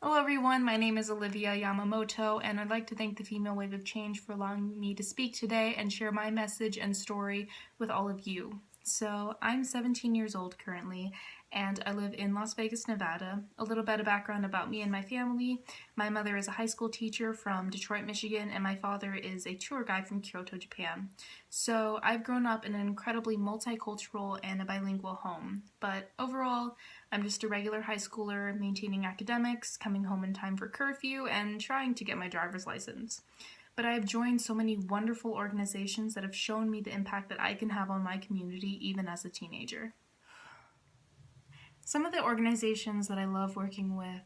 Hello everyone, my name is Olivia Yamamoto, and I'd like to thank the Female Wave of Change for allowing me to speak today and share my message and story with all of you. So, I'm 17 years old currently, and I live in Las Vegas, Nevada. A little bit of background about me and my family. My mother is a high school teacher from Detroit, Michigan, and my father is a tour guide from Kyoto, Japan. So, I've grown up in an incredibly multicultural and a bilingual home, but overall, I'm just a regular high schooler maintaining academics, coming home in time for curfew, and trying to get my driver's license. But I have joined so many wonderful organizations that have shown me the impact that I can have on my community even as a teenager. Some of the organizations that I love working with,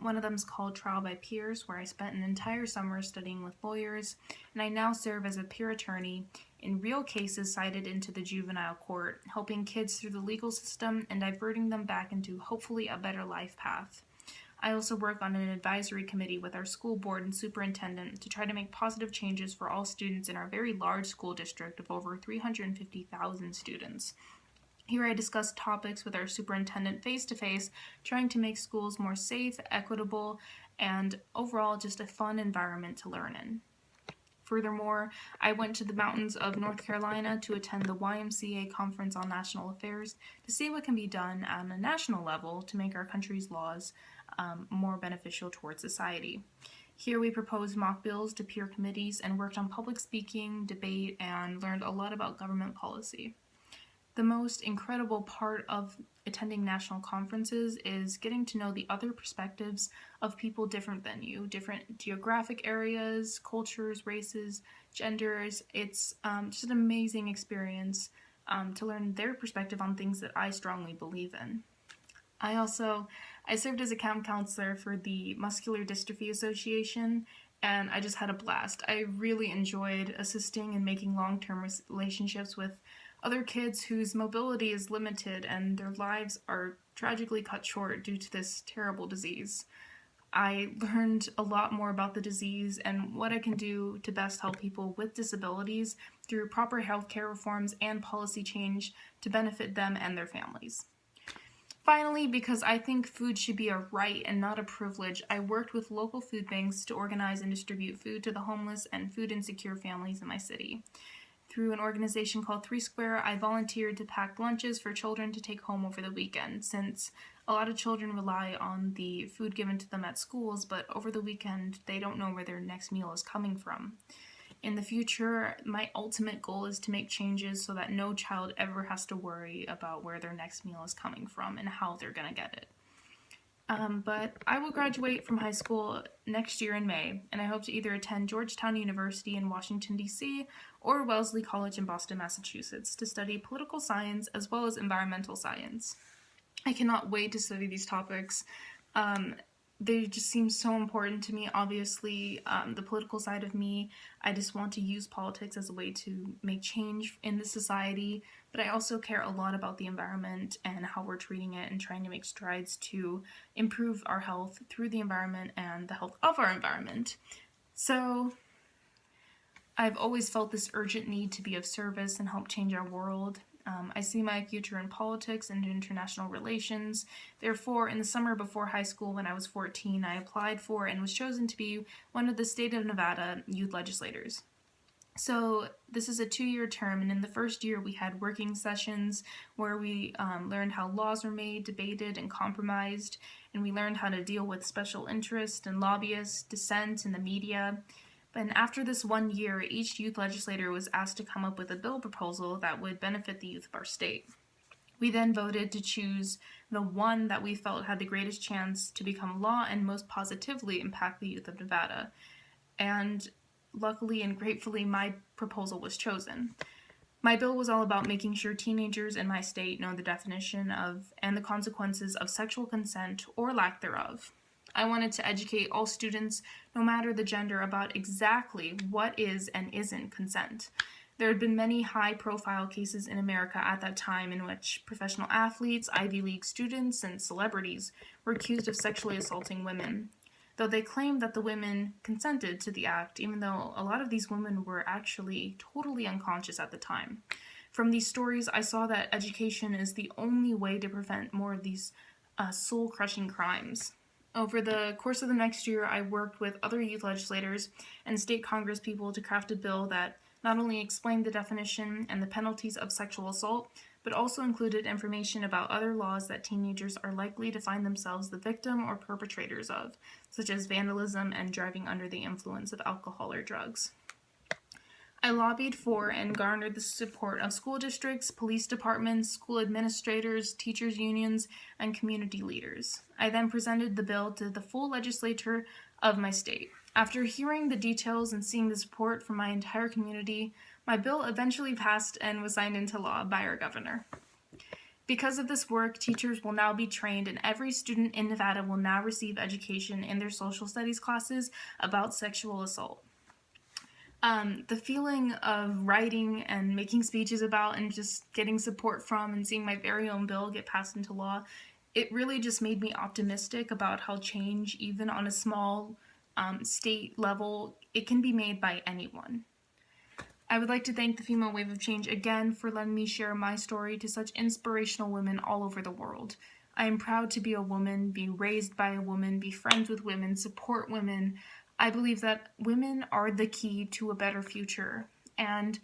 one of them is called Trial by Peers, where I spent an entire summer studying with lawyers, and I now serve as a peer attorney in real cases cited into the juvenile court, helping kids through the legal system and diverting them back into hopefully a better life path. I also work on an advisory committee with our school board and superintendent to try to make positive changes for all students in our very large school district of over 350,000 students. Here I discuss topics with our superintendent face-to-face, trying to make schools more safe, equitable, and overall just a fun environment to learn in. Furthermore, I went to the mountains of North Carolina to attend the YMCA Conference on National Affairs to see what can be done on a national level to make our country's laws more beneficial towards society. Here we proposed mock bills to peer committees and worked on public speaking, debate, and learned a lot about government policy. The most incredible part of attending national conferences is getting to know the other perspectives of people different than you, different geographic areas, cultures, races, genders. It's just an amazing experience to learn their perspective on things that I strongly believe in. I served as a camp counselor for the Muscular Dystrophy Association, and I just had a blast. I really enjoyed assisting and making long-term relationships with other kids whose mobility is limited and their lives are tragically cut short due to this terrible disease. I learned a lot more about the disease and what I can do to best help people with disabilities through proper healthcare reforms and policy change to benefit them and their families. Finally, because I think food should be a right and not a privilege, I worked with local food banks to organize and distribute food to the homeless and food insecure families in my city. Through an organization called 3 Square, I volunteered to pack lunches for children to take home over the weekend, since a lot of children rely on the food given to them at schools, but over the weekend they don't know where their next meal is coming from. In the future, my ultimate goal is to make changes so that no child ever has to worry about where their next meal is coming from and how they're gonna get it. But I will graduate from high school next year in May, and I hope to either attend Georgetown University in Washington, D.C., or Wellesley College in Boston, Massachusetts, to study political science as well as environmental science. I cannot wait to study these topics. They just seem so important to me. Obviously, the political side of me, I just want to use politics as a way to make change in the society, but I also care a lot about the environment and how we're treating it and trying to make strides to improve our health through the environment and the health of our environment. So, I've always felt this urgent need to be of service and help change our world. I see my future in politics and international relations. Therefore, in the summer before high school when I was 14, I applied for and was chosen to be one of the state of Nevada youth legislators. So this is a 2-year term, and in the first year we had working sessions where we learned how laws were made, debated, and compromised, and we learned how to deal with special interest and lobbyists, dissent, and the media. But after this 1 year, each youth legislator was asked to come up with a bill proposal that would benefit the youth of our state. We then voted to choose the one that we felt had the greatest chance to become law and most positively impact the youth of Nevada. And luckily and gratefully, my proposal was chosen. My bill was all about making sure teenagers in my state know the definition of and the consequences of sexual consent or lack thereof. I wanted to educate all students, no matter the gender, about exactly what is and isn't consent. There had been many high-profile cases in America at that time in which professional athletes, Ivy League students, and celebrities were accused of sexually assaulting women, though they claimed that the women consented to the act, even though a lot of these women were actually totally unconscious at the time. From these stories, I saw that education is the only way to prevent more of these soul-crushing crimes. Over the course of the next year, I worked with other youth legislators and state Congress people to craft a bill that not only explained the definition and the penalties of sexual assault, but also included information about other laws that teenagers are likely to find themselves the victim or perpetrators of, such as vandalism and driving under the influence of alcohol or drugs. I lobbied for and garnered the support of school districts, police departments, school administrators, teachers' unions, and community leaders. I then presented the bill to the full legislature of my state. After hearing the details and seeing the support from my entire community, my bill eventually passed and was signed into law by our governor. Because of this work, teachers will now be trained, and every student in Nevada will now receive education in their social studies classes about sexual assault. The feeling of writing and making speeches about and just getting support from and seeing my very own bill get passed into law, it really just made me optimistic about how change, even on a small state level, it can be made by anyone. I would like to thank the Female Wave of Change again for letting me share my story to such inspirational women all over the world. I am proud to be a woman, be raised by a woman, be friends with women, support women. I believe that women are the key to a better future, and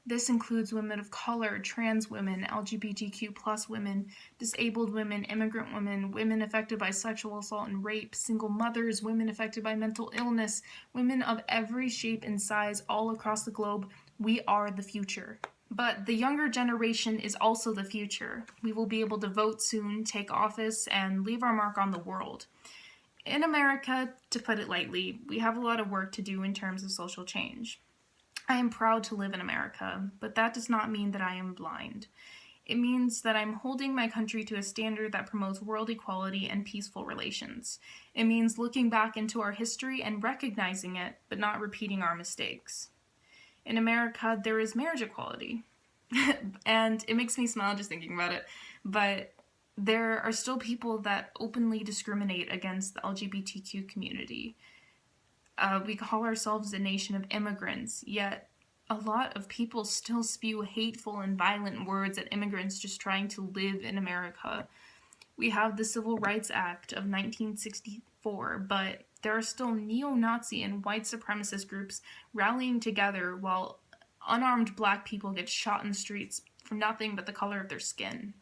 this includes women of color, trans women, LGBTQ+ women, disabled women, immigrant women, women affected by sexual assault and rape, single mothers, women affected by mental illness, women of every shape and size all across the globe. We are the future. But the younger generation is also the future. We will be able to vote soon, take office, and leave our mark on the world. In America, to put it lightly, we have a lot of work to do in terms of social change. I am proud to live in America, but that does not mean that I am blind. It means that I'm holding my country to a standard that promotes world equality and peaceful relations. It means looking back into our history and recognizing it, but not repeating our mistakes. In America, there is marriage equality, and it makes me smile just thinking about it, but there are still people that openly discriminate against the LGBTQ community. We call ourselves a nation of immigrants, yet a lot of people still spew hateful and violent words at immigrants just trying to live in America. We have the Civil Rights Act of 1964, but there are still neo-Nazi and white supremacist groups rallying together while unarmed black people get shot in the streets for nothing but the color of their skin.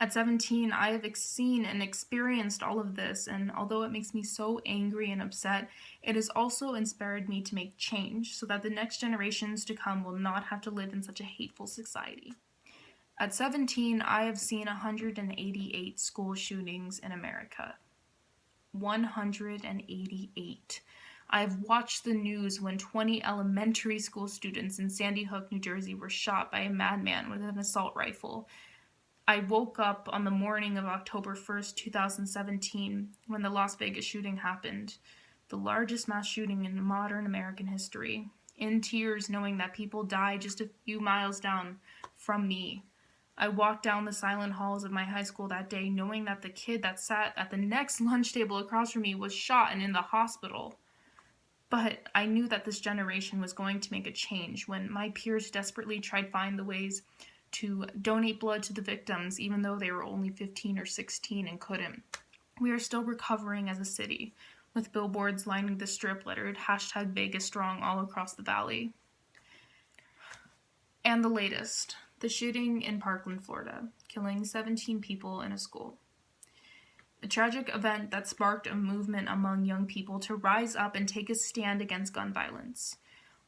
At 17, I have seen and experienced all of this, and although it makes me so angry and upset, it has also inspired me to make change so that the next generations to come will not have to live in such a hateful society. At 17, I have seen 188 school shootings in America. 188. I've watched the news when 20 elementary school students in Sandy Hook, New Jersey were shot by a madman with an assault rifle. I woke up on the morning of October 1st, 2017, when the Las Vegas shooting happened, the largest mass shooting in modern American history, in tears knowing that people died just a few miles down from me. I walked down the silent halls of my high school that day knowing that the kid that sat at the next lunch table across from me was shot and in the hospital. But I knew that this generation was going to make a change when my peers desperately tried to find the ways to donate blood to the victims, even though they were only 15 or 16 and couldn't. We are still recovering as a city, with billboards lining the strip lettered #VegasStrong all across the valley. And the latest, the shooting in Parkland, Florida, killing 17 people in a school. A tragic event that sparked a movement among young people to rise up and take a stand against gun violence.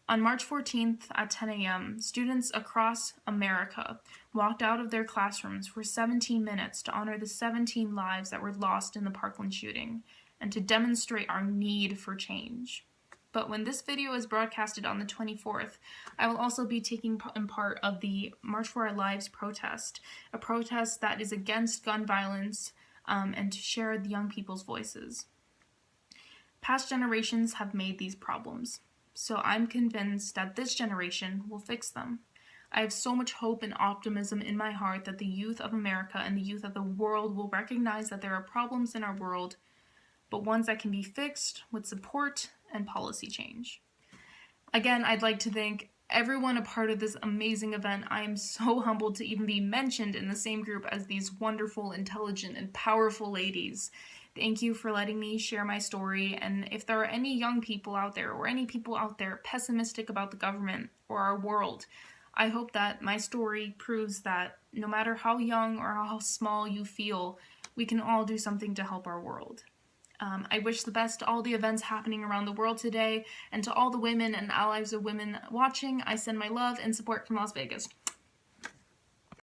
On March 14th at 10 a.m., students across America walked out of their classrooms for 17 minutes to honor the 17 lives that were lost in the Parkland shooting and to demonstrate our need for change. But when this video is broadcasted on the 24th, I will also be taking part of the March for Our Lives protest, a protest that is against gun violence and to share the young people's voices. Past generations have made these problems, so I'm convinced that this generation will fix them. I have so much hope and optimism in my heart that the youth of America and the youth of the world will recognize that there are problems in our world, but ones that can be fixed with support and policy change. Again, I'd like to thank everyone a part of this amazing event. I am so humbled to even be mentioned in the same group as these wonderful, intelligent, and powerful ladies. Thank you for letting me share my story, and if there are any young people out there or any people out there pessimistic about the government or our world, I hope that my story proves that no matter how young or how small you feel, we can all do something to help our world. I wish the best to all the events happening around the world today, and to all the women and allies of women watching, I send my love and support from Las Vegas.